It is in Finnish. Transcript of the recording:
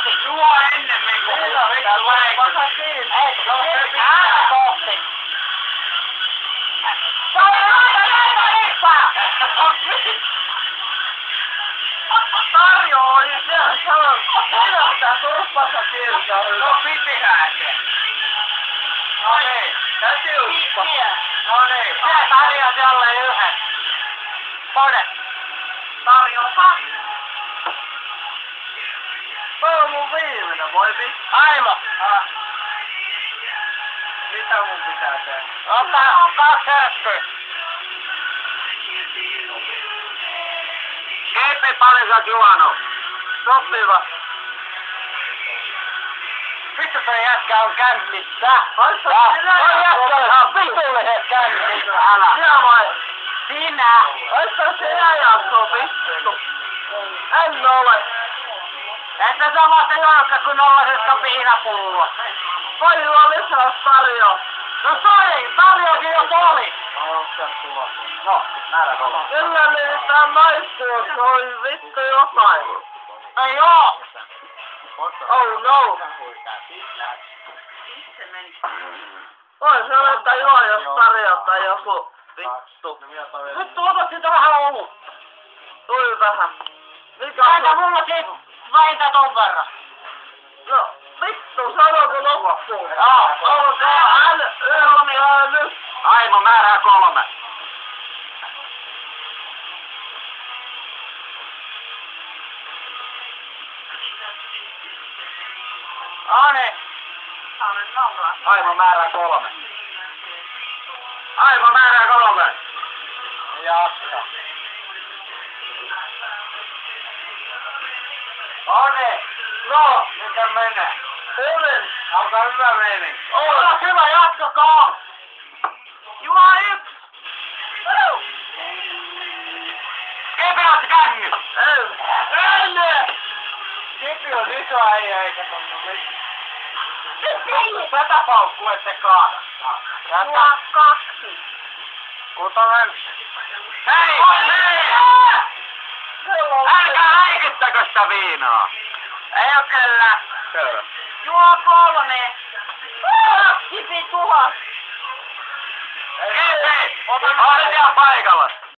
Pasi, juo ennemmin kuin vittu väikyt. Ei, se pitää kohti. Se on lippa! Tarjo, ja sehän sanon, minä pitää turppansa sieltä. No pitihän se. No niin, täytyy usko. No niin, siellä tarjoat jolleen yhden. Pone. Tarjopa. Toi on mun viimeinen, voipi. Aimo. Mitä mun pitää tehdä? Ota 2 hörppyä. Keipi paljon sä oot juonut. Sopiva. Vittu toi jätkä on kännissä. Toi jätkä on ihan vitulle kännissä. Älä. Sinä vai? Sinä. Oissa sinä jakso vittu. En ole. Että sä vasta joukka kun ollasesta piinapullo. Voi juo lisää tarjoa. No sai, tarjoakin jo oli. No, määrä kova. Kyllä niitä maistuu, se on vittu jotain. Ei oo! Oh no! Voi se olla, että joo, jos tarjota joku vittu. Vittu, ota sitä vähän olutta. Tuli vähän. Laita mulla siitä vähintään ton verran. No, vittu, sanoko loppuun? Joo, olkaa nyt. Aimo, määrää 3. Ane! Aimo määrää 3. Aimo määrää 3. Jatka. Ane! No, mikä menee? Hyvin. Alkaa hyvä meininki. Olla hyvä, jatkakaa! Juo 1! Kepi oot känny! En! Kepi on iso äijä eikä tonne mitään. Tätä paukkuu ette kaada. Juo 2. 6. Hei! Hei! Älkää häikittäkö sitä viinaa! Ei oo kyllä! Juo 3! 2 pituha! Kepi! Olet ihan paikalla!